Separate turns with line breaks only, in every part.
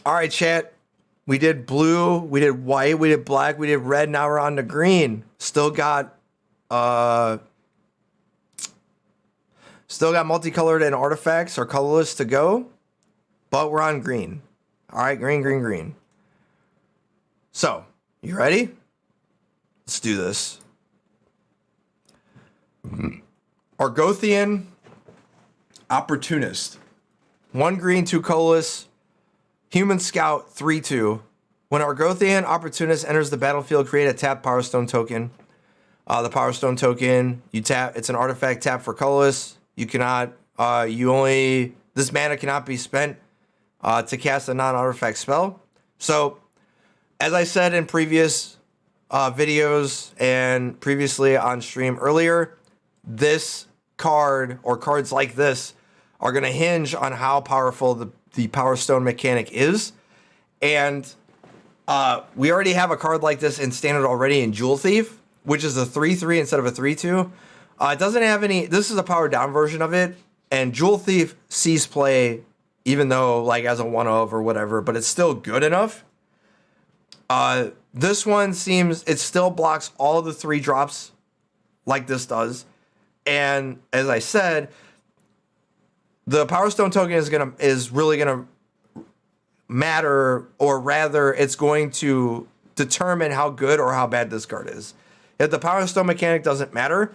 All right, chat. We did blue, we did white, we did black, we did red. Now we're on to green. Still got multicolored and artifacts or colorless to go, but we're on green. All right, green, green, green. So, you ready? Let's do this. Argothian Opportunist. 1 green, 2 colorless. Human Scout, 3/2. When Argothian Opportunist enters the battlefield, create a tap Power Stone token. The Power Stone token, you tap, it's an artifact tap for colorless. You cannot, this mana cannot be spent to cast a non-artifact spell. So, as I said in previous videos and previously on stream earlier, this card or cards like this are going to hinge on how powerful the Power Stone mechanic is. And we already have a card like this in standard already in Jewel Thief, which is a 3/3 instead of a 3/2. It doesn't have any, this is a powered down version of it, and Jewel Thief sees play even though like as a 1-of or whatever, but it's still good enough. This one seems, it still blocks all of the 3 drops like this does. And as I said, the Power Stone token is really gonna matter, or rather it's going to determine how good or how bad this card is. If the Power Stone mechanic doesn't matter,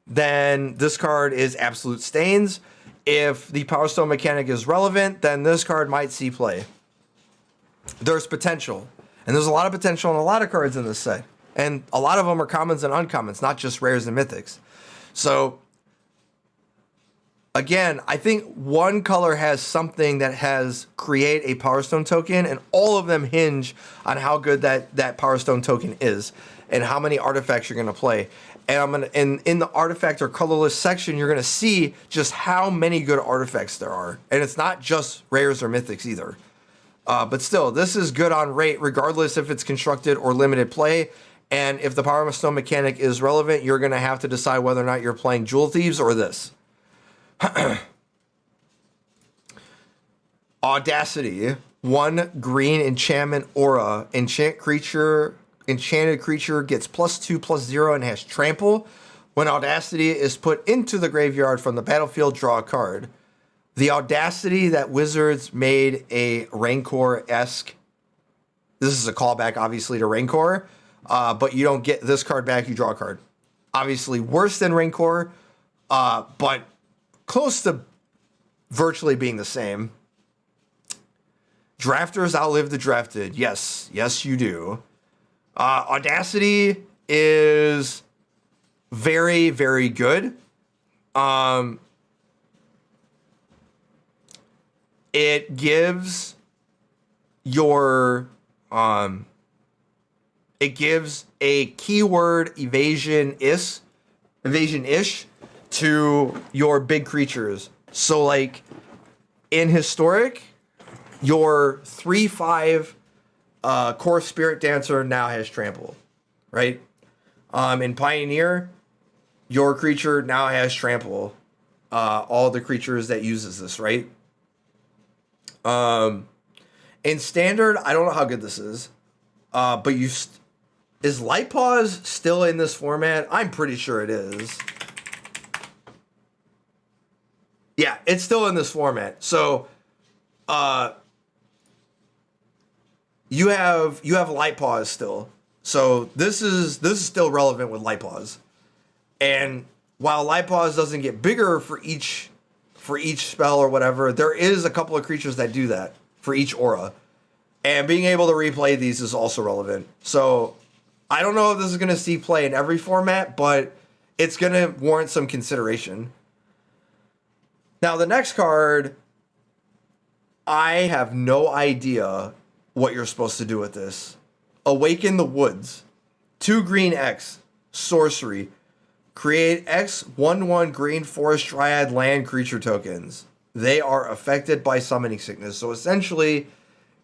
then this card is absolute stains. If the Power Stone mechanic is relevant, then this card might see play. There's potential. And there's a lot of potential in a lot of cards in this set. And a lot of them are commons and uncommons, not just rares and mythics. So, again, I think one color has something that has create a Power Stone token, and all of them hinge on how good that Power Stone token is and how many artifacts you're going to play. And I'm gonna, in the artifact or colorless section, you're going to see just how many good artifacts there are. And it's not just rares or mythics either. But still, this is good on rate, regardless if it's constructed or limited play. And if the Power Stone mechanic is relevant, you're going to have to decide whether or not you're playing Jewel Thieves or this. Audacity. 1 green enchantment aura. Enchanted creature gets +2/+0 and has trample. When Audacity is put into the graveyard from the battlefield, draw a card. The Audacity that Wizards made a Rancor-esque. This is a callback, obviously, to Rancor. But you don't get this card back, you draw a card. Obviously worse than Rancor, but close to virtually being the same. Drafters outlive the drafted. Yes, yes you do. Audacity is very, very good. It gives your it gives a keyword evasion-ish to your big creatures. So like in Historic, your 3/5 Core Spirit Dancer now has trample, right? In Pioneer, your creature now has trample. All the creatures that uses this, right? In Standard, I don't know how good this is, but is Light Paws still in this format? I'm pretty sure it is. Yeah, it's still in this format. So, you have Light Paws still. So this is still relevant with Light Paws. And while Light Paws doesn't get bigger for each spell or whatever, there is a couple of creatures that do that for each aura. And being able to replay these is also relevant. So I don't know if this is going to see play in every format, but it's going to warrant some consideration. Now, the next card, I have no idea what you're supposed to do with this. Awaken the Woods. 2 green X. Sorcery. Create X 1/1 green forest dryad land creature tokens. They are affected by summoning sickness. So essentially,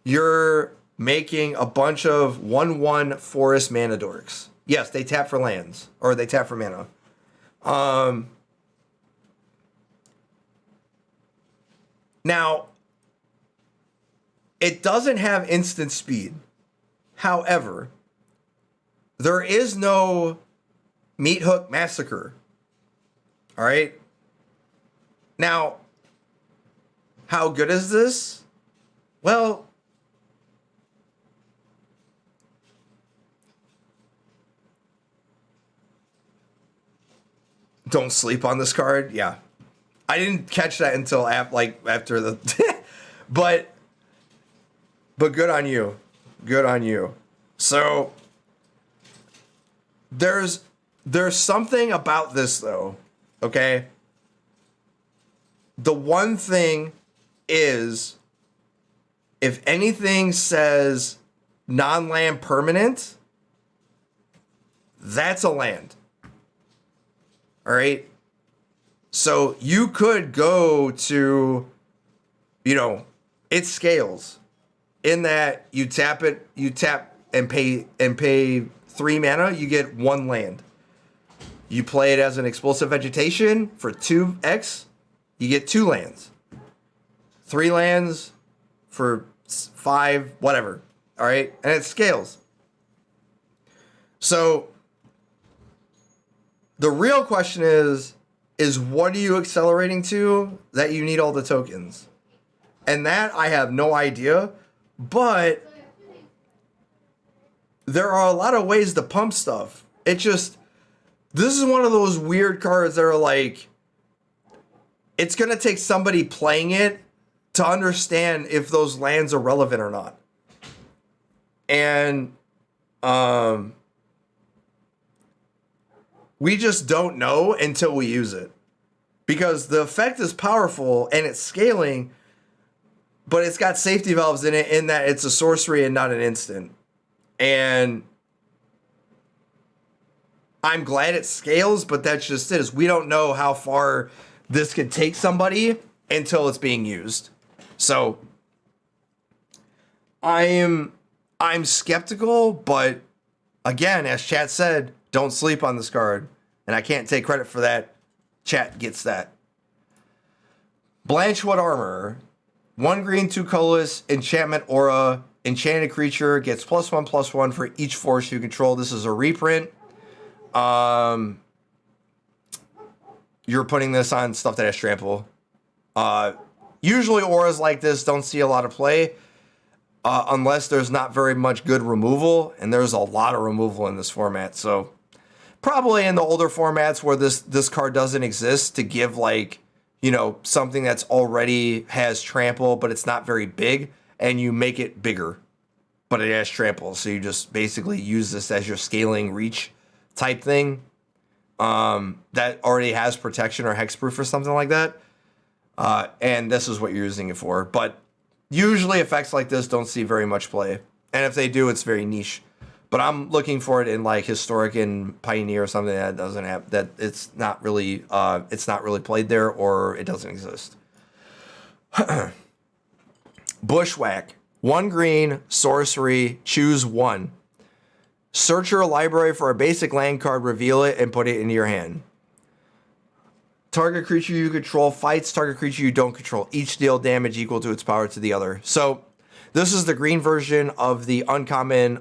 you're making a bunch of 1/1 forest mana dorks. Yes, they tap for lands, or they tap for mana. Now, It doesn't have instant speed. However, there is no Meat Hook Massacre. All right. Now, how good is this? Well, don't sleep on this card. Yeah. I didn't catch that until after the but good on you. Good on you. So there's something about this though, okay? The one thing is, if anything says non-land permanent, that's a land. All right? So you could go to, it scales in that you tap and pay 3 mana, you get 1 land. You play it as an explosive vegetation for 2x, you get 2 lands. 3 lands for 5, whatever. All right? And it scales. So the real question is what are you accelerating to that you need all the tokens? And that I have no idea, but there are a lot of ways to pump stuff. This is one of those weird cards that are like, it's going to take somebody playing it to understand if those lands are relevant or not. And we just don't know until we use it. Because the effect is powerful and it's scaling, but it's got safety valves in it in that it's a sorcery and not an instant. And I'm glad it scales, but that's just it. We don't know how far this could take somebody until it's being used. So I'm skeptical, but again, as chat said, don't sleep on this card. And I can't take credit for that. Chat gets that. Blanchwood Armor. 1 green, 2 colorless, enchantment aura. Enchanted creature gets +1/+1 for each force you control. This is a reprint. You're putting this on stuff that has trample. Usually auras like this don't see a lot of play unless there's not very much good removal, and there's a lot of removal in this format. So probably in the older formats where this card doesn't exist, to give something that's already has trample, but it's not very big, and you make it bigger, but it has trample. So you just basically use this as your scaling reach type thing that already has protection or hexproof or something like that. And this is what you're using it for. But usually effects like this don't see very much play. And if they do, it's very niche. But I'm looking for it in Historic and Pioneer or something that doesn't have that. It's not really played there, or it doesn't exist. Bushwhack. 1 green, sorcery, choose 1. Search your library for a basic land card, reveal it, and put it into your hand. Target creature you control fights target creature you don't control. Each deal damage equal to its power to the other. So this is the green version of the uncommon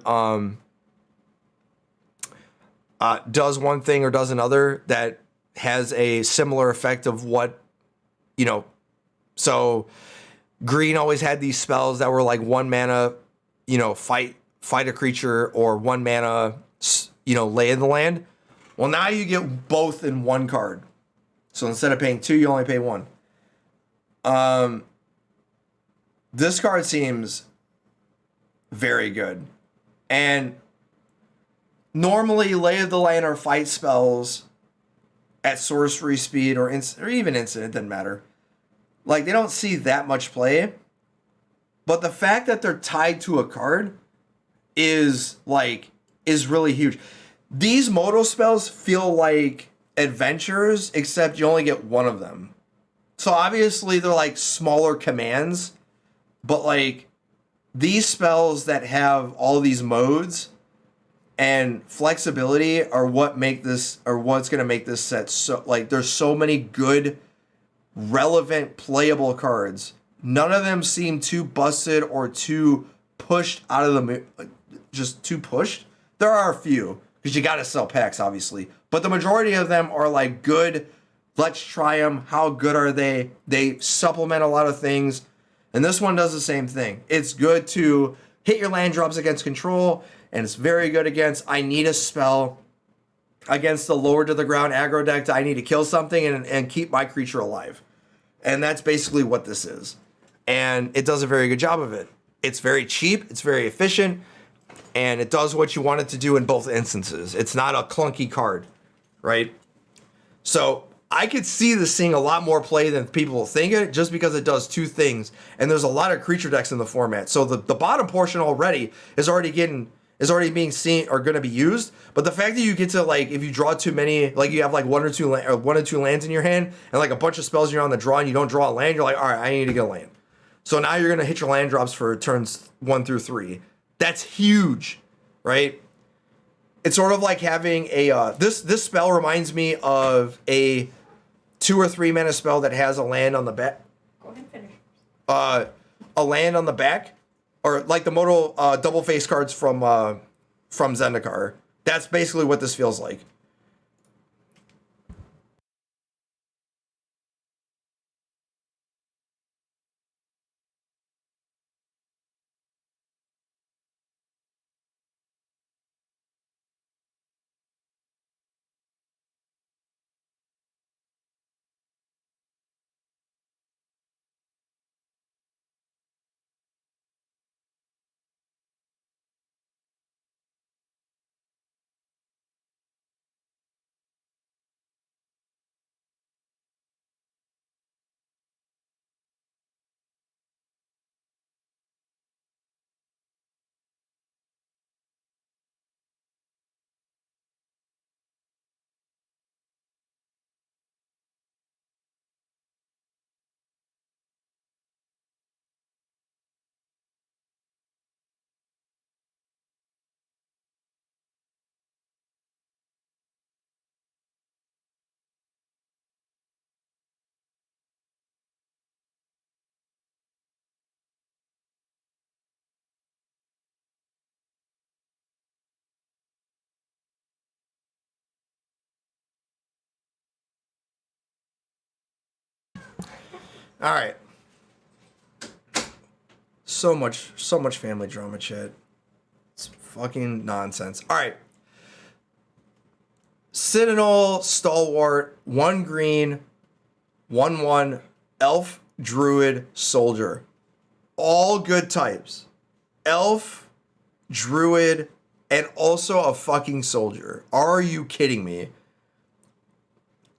does one thing or does another that has a similar effect of what, so green always had these spells that were 1 mana, fight a creature, or 1 mana, lay in the land. Well, now you get both in 1 card. So instead of paying 2, you only pay 1. This card seems very good. And normally, Lay of the Land or fight spells at sorcery speed or even instant, it doesn't matter. They don't see that much play. But the fact that they're tied to a card is really huge. These Moto spells feel like adventures, except you only get 1 of them. So obviously they're smaller commands, but these spells that have all these modes and flexibility are what's going to make this set so there's so many good, relevant, playable cards None of them seem too busted or too pushed out of the, just too pushed. There are a few, because you got to sell packs, obviously. But the majority of them are like good, let's try them. How good are they? They supplement a lot of things. And this one does the same thing. It's good to hit your land drops against control, and it's very good against, I need a spell against the lower to the ground aggro deck. I need to kill something and keep my creature alive. And that's basically what this is. And it does a very good job of it. It's very cheap, it's very efficient, and it does what you want it to do in both instances. It's not a clunky card, right? So I could see this seeing a lot more play than people think it, just because it does two things. And there's a lot of creature decks in the format. So the bottom portion already is already being seen or going to be used. But the fact that you get to, like, if you draw too many, like you have like one or two lands in your hand and like a bunch of spells you're on the draw and you don't draw a land, you're like, all right, I need to get a land. So now you're going to hit your land drops for turns 1 through 3. That's huge, right? It's sort of like having a, this spell reminds me of a 2 or 3 mana spell that has a land on the back.
Go ahead and finish.
A land on the back, or like the modal double face cards from Zendikar. That's basically what this feels like. All right. So much family drama, chat. It's fucking nonsense. All right. Citadel, Stalwart, 1 green, 1/1, Elf, Druid, Soldier. All good types. Elf, Druid, and also a fucking Soldier. Are you kidding me?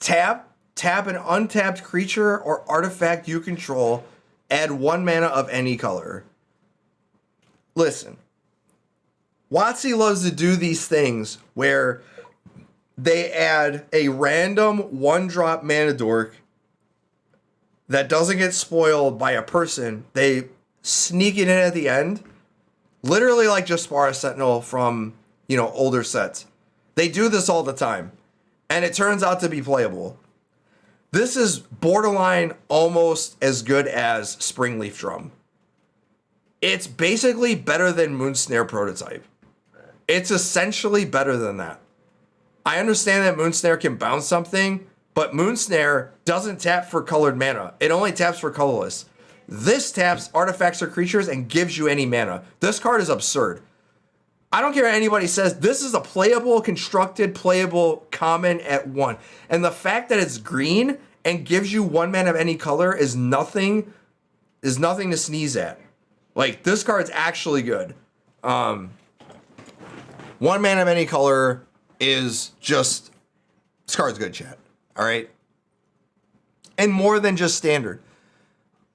Tap an untapped creature or artifact you control. Add 1 mana of any color. Listen. WotC loves to do these things where they add a random 1-drop mana dork that doesn't get spoiled by a person. They sneak it in at the end. Literally like Jaspara Sentinel from, older sets. They do this all the time. And it turns out to be playable. This is borderline almost as good as Springleaf Drum. It's basically better than Moonsnare Prototype. It's essentially better than that. I understand that Moonsnare can bounce something, but Moonsnare doesn't tap for colored mana. It only taps for colorless. This taps artifacts or creatures and gives you any mana. This card is absurd. I don't care what anybody says. This is a playable, constructed, playable common at 1. And the fact that it's green and gives you 1 mana of any color is nothing to sneeze at. Like, this card's actually good. 1 mana of any color is just, this card's good, chat. All right? And more than just standard.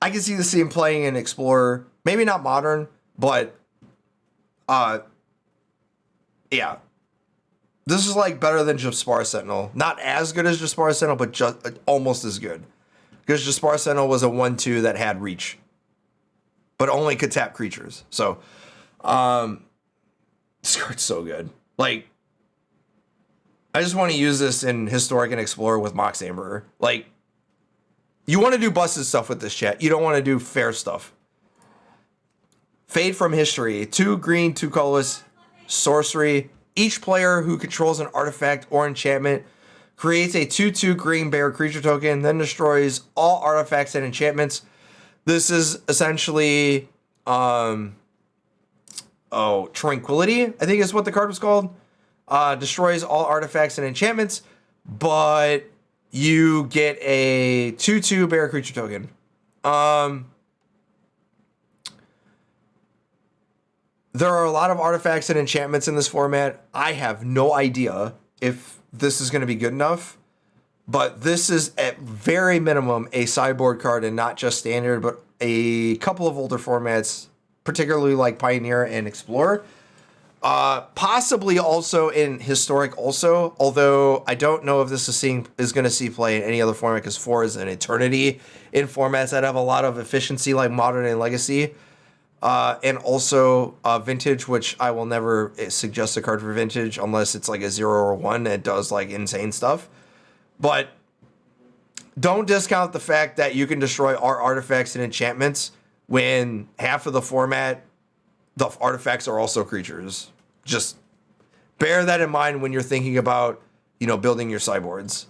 I can see the scene playing in Explorer. Maybe not modern, but yeah. This is like better than Jaspar Sentinel. Not as good as Jaspar Sentinel, but just almost as good. Because Jaspar Sentinel was a 1/2 that had reach. But only could tap creatures. So, this card's so good. Like, I just want to use this in Historic and Explorer with Mox Amber. Like, You want to do busted stuff with this, chat. You don't want to do fair stuff. Fade from history. 2 green, 2 colorless. Sorcery. Each player who controls an artifact or enchantment creates a 2/2 green bear creature token, then destroys all artifacts and enchantments. This is essentially Tranquility, I think is what the card was called. Destroys all artifacts and enchantments, but you get a 2/2 bear creature token. There are a lot of artifacts and enchantments in this format. I have no idea if this is going to be good enough, but this is at very minimum a sideboard card and not just standard, but a couple of older formats, particularly like Pioneer and Explorer. Possibly also in Historic also, although I don't know if this is going to see play in any other format, because 4 is an eternity in formats that have a lot of efficiency like Modern and Legacy. And also Vintage, which I will never suggest a card for Vintage unless it's like a 0 or 1 that does like insane stuff. But don't discount the fact that you can destroy our artifacts and enchantments when half of the format, the artifacts are also creatures. Just bear that in mind when you're thinking about, building your sideboards.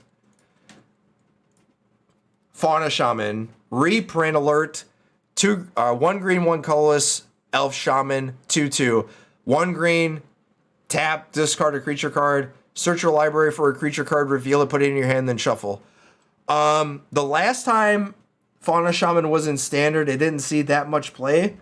Fauna Shaman, reprint alert. 1 green, 1 colorless, Elf Shaman, 2/2. 1 green, tap, discard a creature card, search your library for a creature card, reveal it, put it in your hand, then shuffle. The last time Fauna Shaman was in standard, it didn't see that much play.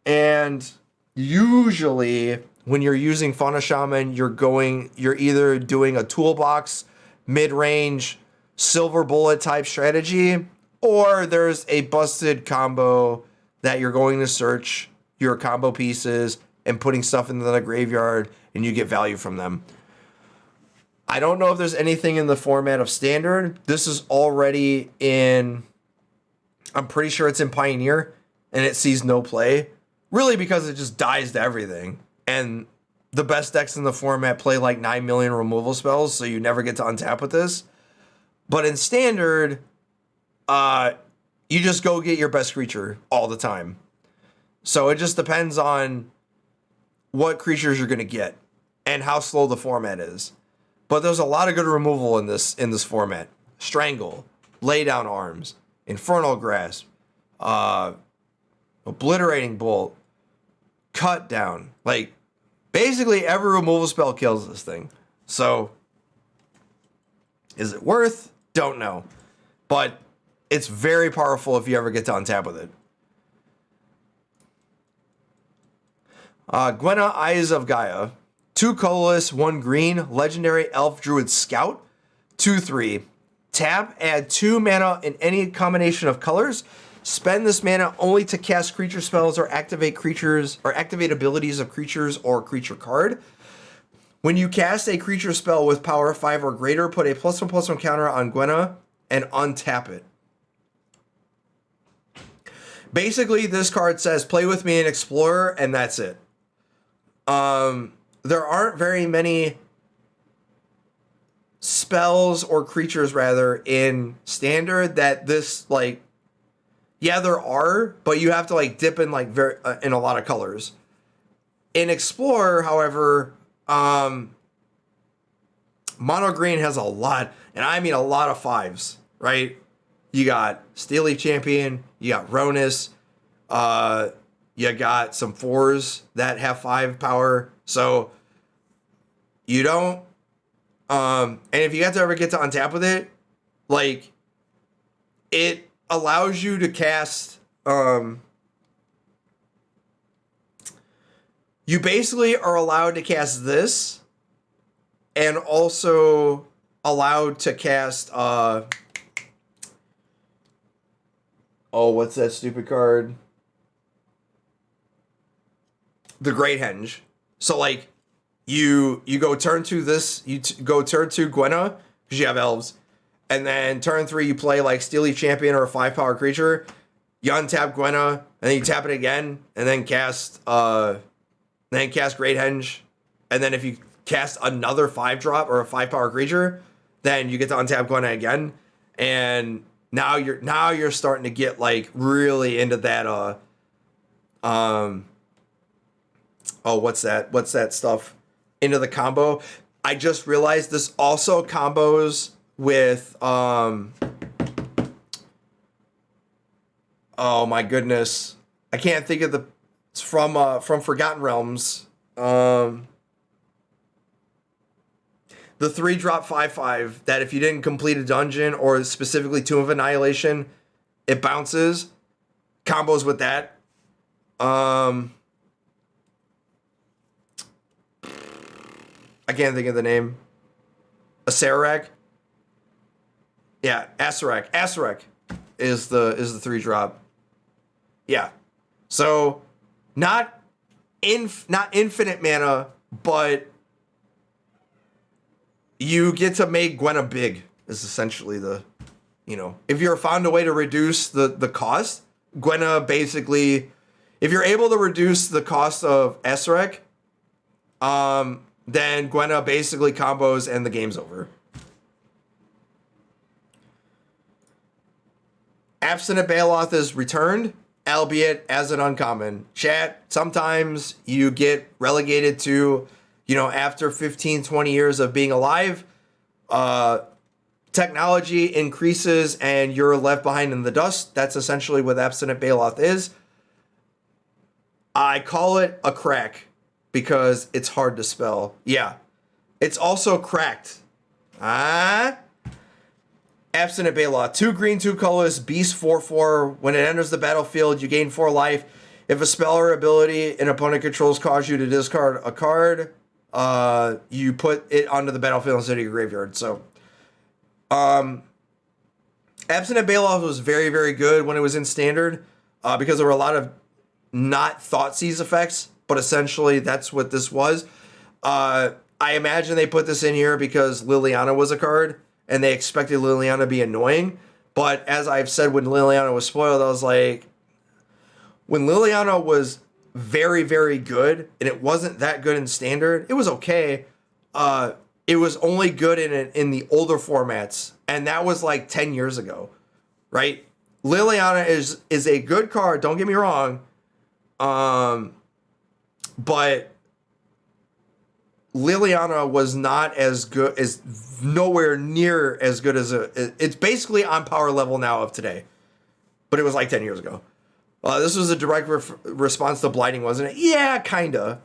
And usually when you're using Fauna Shaman, you're either doing a toolbox, mid-range, silver bullet type strategy, or there's a busted combo that you're going to search your combo pieces and putting stuff into the graveyard and you get value from them. I don't know if there's anything in the format of standard. This is already in, I'm pretty sure it's in Pioneer, and it sees no play. Really because it just dies to everything. And the best decks in the format play like 9 million removal spells, so you never get to untap with this. But in standard, you just go get your best creature all the time. So it just depends on what creatures you're going to get and how slow the format is. But there's a lot of good removal in this format. Strangle, Lay Down Arms, Infernal Grasp, Obliterating Bolt, Cut Down. Like, basically every removal spell kills this thing. So, is it worth? Don't know. But it's very powerful if you ever get to untap with it. Gwenna, Eyes of Gaia. 2 colorless, 1 green, legendary elf druid scout. 2/3. Tap, add 2 mana in any combination of colors. Spend this mana only to cast creature spells or activate abilities of creatures or creature card. When you cast a creature spell with power 5 or greater, put a +1/+1 counter on Gwenna and untap it. Basically, this card says, play with me in Explorer, and that's it. There aren't very many spells or creatures, rather, in Standard that this, like, yeah, there are, but you have to, like, dip in, like, in a lot of colors. In Explorer, however, Mono Green has a lot, and I mean a lot of 5s, right? You got Steely Champion, you got Ronus, you got some 4s that have 5 power. So you don't, and if you have to ever get to untap with it, like, it allows you to cast, you basically are allowed to cast this and also allowed to cast, what's that stupid card? The Great Henge. So, like, you go turn 2 this, go turn 2 Gwenna, because you have elves, and then turn 3 you play, like, Steely Champion or a 5-power creature, you untap Gwenna, and then you tap it again, and then cast Great Henge, and then if you cast another 5-drop or a 5-power creature, then you get to untap Gwenna again, and Now you're starting to get like really into that what's that stuff, into the combo. I just realized this also combos with oh my goodness, I can't think of it's from Forgotten Realms. The 3-drop 5/5 that if you didn't complete a dungeon or specifically Tomb of Annihilation, it bounces. Combos with that. I can't think of the name. Acererak? Yeah, Acererak. Acererak is the 3-drop. Yeah. So not infinite mana, but you get to make Gwenna big is essentially the, if you're found a way to reduce the cost, Gwenna basically, if you're able to reduce the cost of Acererak, then Gwenna basically combos and the game's over. Abstinent Baloth is returned, albeit as an uncommon. Chat, sometimes you get relegated to, after 15, 20 years of being alive, technology increases and you're left behind in the dust. That's essentially what Abstinent Baloth is. I call it a crack because it's hard to spell. Yeah. It's also cracked. Abstinent Baloth. 2 green, 2 colors, beast 4/4. When it enters the battlefield, you gain 4 life. If a spell or ability an opponent controls cause you to discard a card, you put it onto the battlefield instead of your graveyard. So, Abstinent Baloth was very, very good when it was in standard, because there were a lot of not Thoughtseize effects, but essentially that's what this was. I imagine they put this in here because Liliana was a card, and they expected Liliana to be annoying. But as I've said, when Liliana was spoiled, I was like, when Liliana was very, very good, and it wasn't that good in standard, it was okay. It was only good in the older formats, and that was like 10 years ago, right? Liliana is a good card, don't get me wrong, but Liliana was not as good, as nowhere near as good as it's basically on power level now of today, but it was like 10 years ago. This was a direct response to Blighting, wasn't it? Yeah, kinda.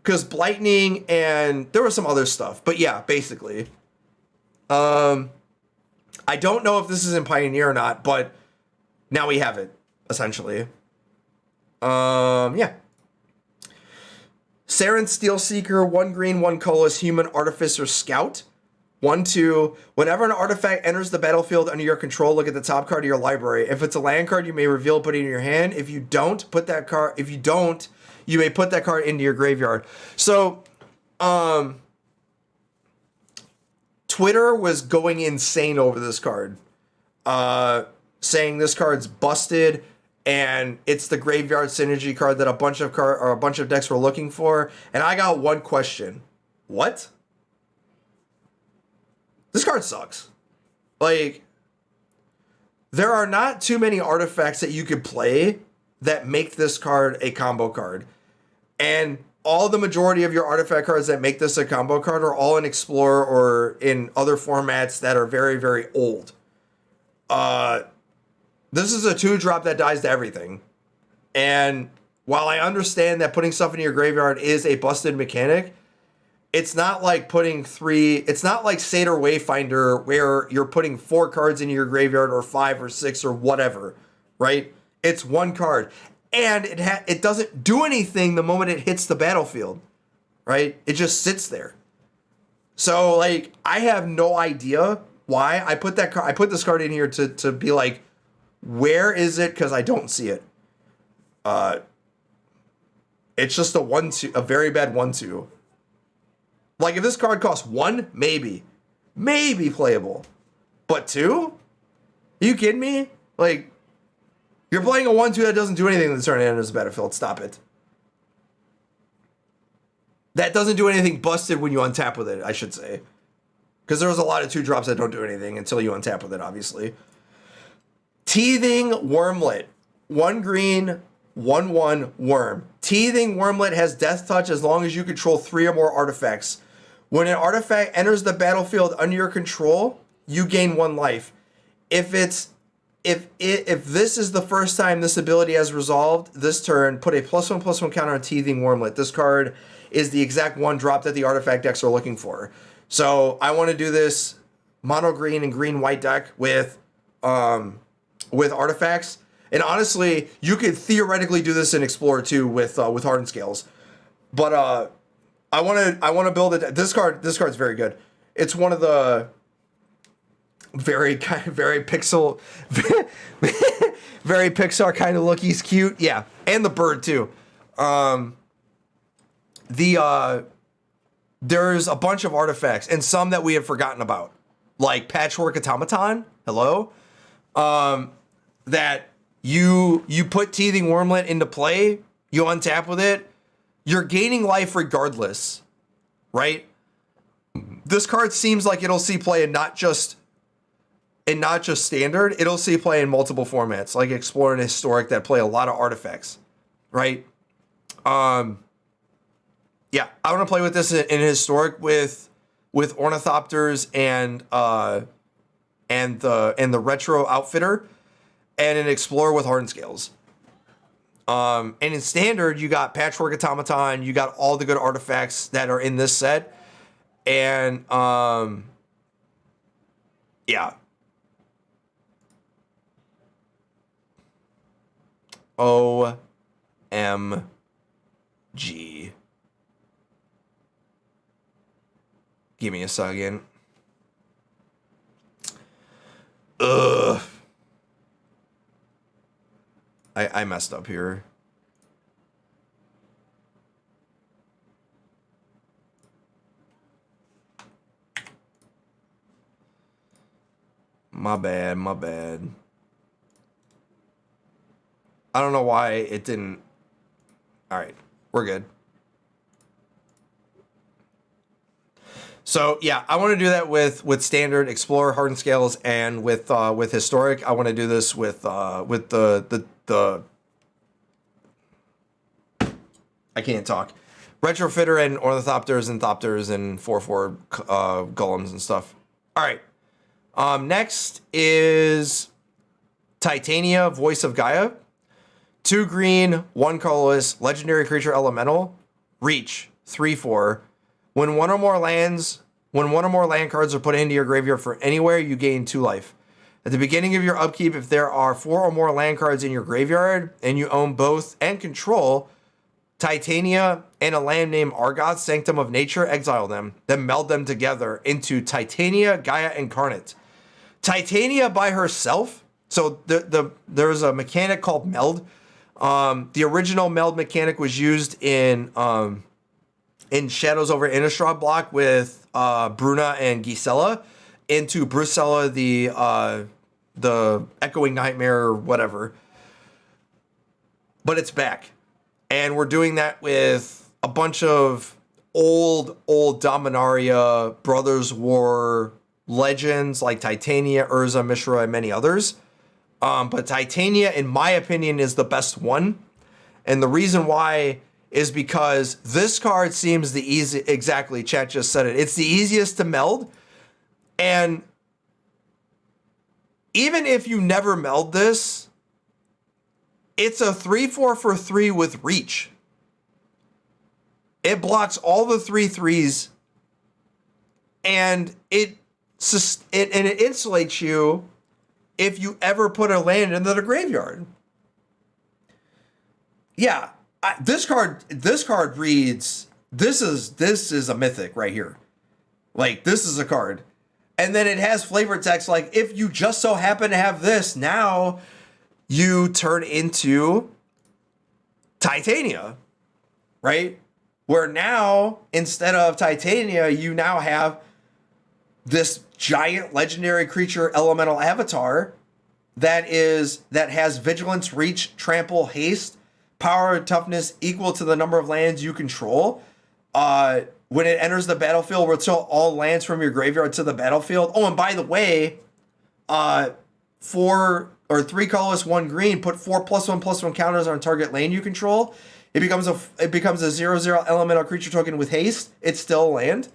Because Blightning and there was some other stuff, but yeah, basically. I don't know if this is in Pioneer or not, but now we have it, essentially. Yeah. Saren Steelseeker, 1 green, 1 colorless, human artificer scout. 1/2. Whenever an artifact enters the battlefield under your control, look at the top card of your library. If it's a land card, you may reveal, put it in your hand. If you don't, you may put that card into your graveyard. So, Twitter was going insane over this card, saying this card's busted and it's the graveyard synergy card that a bunch of decks were looking for. And I got one question: what? This card sucks. Like, there are not too many artifacts that you could play that make this card a combo card. And all the majority of your artifact cards that make this a combo card are all in Explorer or in other formats that are very, very old. This is a 2-drop that dies to everything. And while I understand that putting stuff in your graveyard is a busted mechanic, it's not like it's not like Satyr Wayfinder where you're putting 4 cards into your graveyard or 5 or 6 or whatever, right? It's 1 card. And it doesn't do anything the moment it hits the battlefield, right? It just sits there. So, like, I have no idea why I put this card in here to be like, where is it? Because I don't see it. It's just a very bad 1/2. Like, if this card costs 1, maybe playable. But 2? Are you kidding me? Like, you're playing a 1/2 that doesn't do anything the turn enters the battlefield. Stop it. That doesn't do anything busted when you untap with it, I should say. Because there was a lot of 2-drops that don't do anything until you untap with it, obviously. Teething Wormlet. 1 green, 1/1 worm. Teething Wormlet has Death Touch as long as you control 3 or more artifacts. When an artifact enters the battlefield under your control, you gain 1 life. If this is the first time this ability has resolved this turn, put a +1/+1 counter on Teething Wormlet. This card is the exact 1-drop that the artifact decks are looking for. So I want to do this mono green and green white deck with artifacts. And honestly, you could theoretically do this in Explorer too with Hardened Scales. But I want to build it. This card's very good. It's one of the very pixel, very Pixar kind of look. He's cute, yeah, and the bird too. There's a bunch of artifacts and some that we have forgotten about, like Patchwork Automaton. Hello, that you put Teething Wormlet into play, you untap with it, you're gaining life regardless, right? This card seems like it'll see play in not just standard, it'll see play in multiple formats, like Explorer and Historic that play a lot of artifacts, right? Yeah, I want to play with this in Historic with Ornithopters and the Retro Outfitter, and in Explorer with Hardened Scales. And in Standard, you got Patchwork Automaton, you got all the good artifacts that are in this set, and yeah. OMG. Give me a second. Ugh. I messed up here. My bad. I don't know why it didn't. All right, we're good. So yeah, I want to do that with Standard, Explorer, Hardened Scales, and with Historic. I want to do this with the I can't talk. Retrofitter and Ornithopters and Thopters and 4/4 Golems and stuff. All right. Next is Titania, Voice of Gaia. 2 green, 1 colorless, legendary creature elemental. Reach, 3/4. When one or more land cards are put into your graveyard for anywhere, you gain 2 life. At the beginning of your upkeep, if there are 4 or more land cards in your graveyard and you own both and control Titania and a land named Argoth, Sanctum of Nature, exile them, then meld them together into Titania, Gaia Incarnate. Titania by herself, so there's a mechanic called meld. The original meld mechanic was used in Shadows over Innistrad block with Bruna and Gisela into Brucella, the Echoing Nightmare or whatever. But it's back. And we're doing that with a bunch of old Dominaria, Brothers War legends like Titania, Urza, Mishra, and many others. But Titania, in my opinion, is the best one. And the reason why is because this card seems the easy, exactly, chat just said it. It's the easiest to meld. And even if you never meld this, it's a 3/4 for 3 with reach. It blocks all the 3/3s, and it insulates you if you ever put a land into the graveyard. Yeah, this card reads, this is a mythic right here. Like, this is a card. And then it has flavor text like, if you just so happen to have this, now you turn into Titania, right? Where now, instead of Titania, you now have this giant legendary creature elemental avatar that has vigilance, reach, trample, haste, power, and toughness equal to the number of lands you control. when it enters the battlefield, return all lands from your graveyard to the battlefield. Oh, and by the way, 4 or 3 colorless, 1 green, put 4+1/+1 counters on target lane you control. It becomes a 0/0 elemental creature token with haste. It's still a land.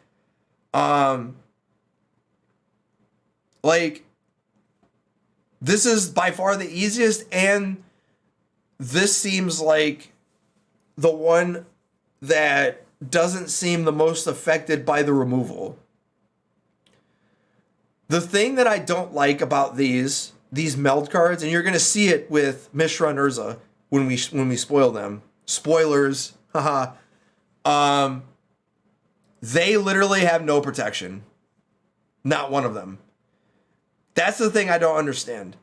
Like, this is by far the easiest, and this seems like the one that doesn't seem the most affected by the removal. The thing that I don't like about these meld cards, and you're going to see it with Mishra and Urza when we spoil them. Spoilers, haha. They literally have no protection. Not one of them. That's the thing I don't understand.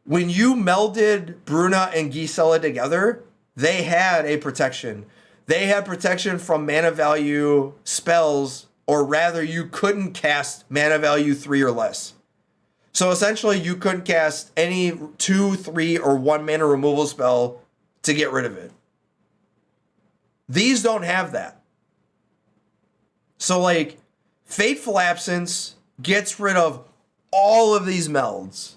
When you melded Bruna and Gisela together, they had a protection. They had protection from mana value spells, or rather you couldn't cast mana value 3 or less. So essentially you couldn't cast any 2, 3, or 1 mana removal spell to get rid of it. These don't have that. So like, Fateful Absence gets rid of all of these melds,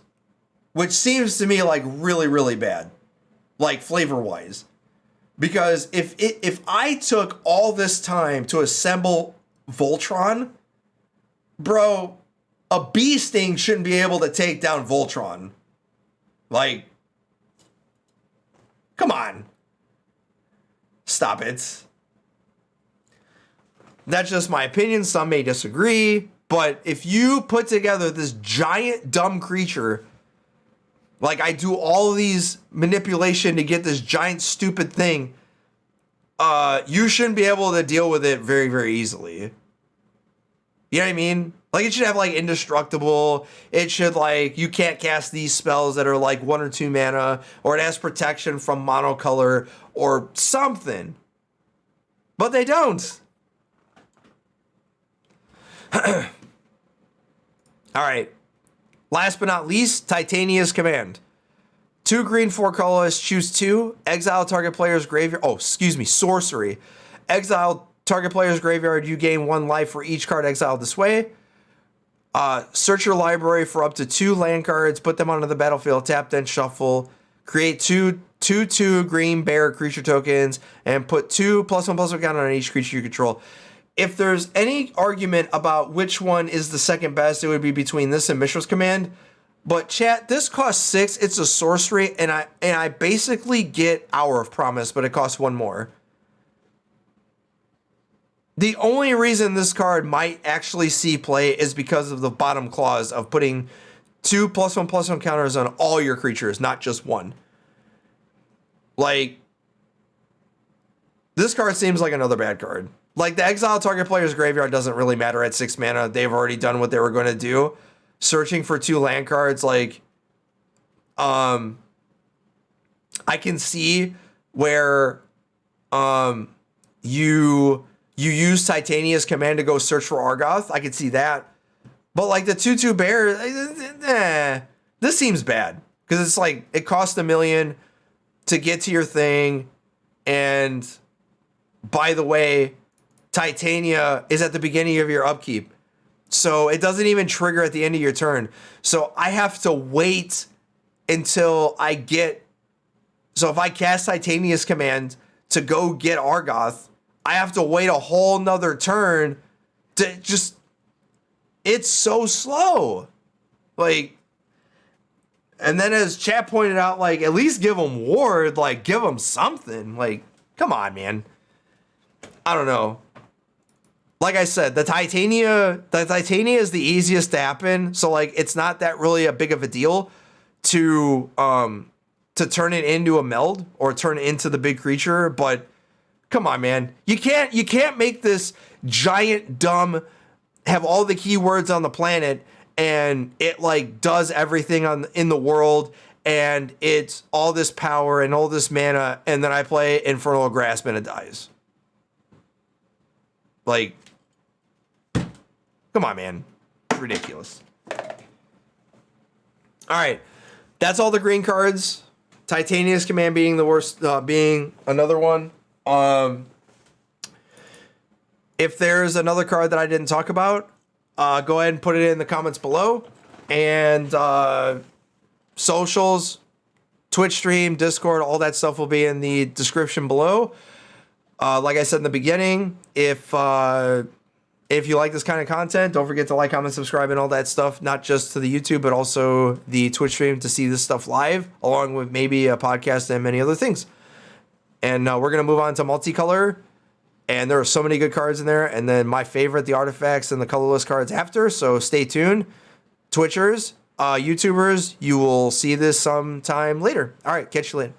which seems to me like really, really bad, like flavor-wise. Because if I took all this time to assemble Voltron, bro, a bee sting shouldn't be able to take down Voltron. Like, come on. Stop it. That's just my opinion. Some may disagree. But if you put together this giant dumb creature, like I do all of these manipulation to get this giant stupid thing, you shouldn't be able to deal with it very, very easily. You know what I mean? Like, it should have like indestructible. It should like, you can't cast these spells that are like 1 or 2 mana, or it has protection from monocolor or something. But they don't. All right. Last but not least, Titania's Command. 2 green, 4 colorless, choose 2. Exile target player's graveyard. Oh, excuse me, sorcery. Exile target player's graveyard. You gain 1 life for each card exiled this way. Search your library for up to 2 land cards. Put them onto the battlefield. Tap, then shuffle. Create 2 green bear creature tokens and put 2+1/+1 counter on each creature you control. If there's any argument about which one is the second best, it would be between this and Mishra's Command. But chat, this costs 6. It's a sorcery, and I basically get Hour of Promise, but it costs 1 more. The only reason this card might actually see play is because of the bottom clause of putting 2+1/+1 counters on all your creatures, not just 1. Like, this card seems like another bad card. Like, the exile target player's graveyard doesn't really matter at 6 mana. They've already done what they were going to do. Searching for 2 land cards, like, I can see where you use Titania's Command to go search for Argoth. I can see that. But like the 2/2 bear, this seems bad. Because it's like, it costs $1 million to get to your thing. And by the way, Titania is at the beginning of your upkeep. So it doesn't even trigger at the end of your turn. So I have to wait until I get... So if I cast Titania's Command to go get Argoth, I have to wait a whole nother turn to just... It's so slow. Like... And then as chat pointed out, like, at least give them ward. Like, give them something. Like, come on, man. I don't know. Like I said, the Titania is the easiest to happen. So like, it's not that really a big of a deal to turn it into a meld or turn it into the big creature. But come on, man, you can't make this giant dumb, have all the keywords on the planet and it like does everything in the world and it's all this power and all this mana, and then I play Infernal Grasp and it dies. Like, come on, man. It's ridiculous. All right. That's all the green cards. Titania's Command being the worst, being another one. If there's another card that I didn't talk about, go ahead and put it in the comments below. And socials, Twitch stream, Discord, all that stuff will be in the description below. Like I said in the beginning, if you like this kind of content, don't forget to like, comment, subscribe, and all that stuff. Not just to the YouTube, but also the Twitch stream to see this stuff live, along with maybe a podcast and many other things. And we're going to move on to multicolor. And there are so many good cards in there. And then my favorite, the artifacts and the colorless cards after. So stay tuned. Twitchers, YouTubers, you will see this sometime later. All right, catch you later.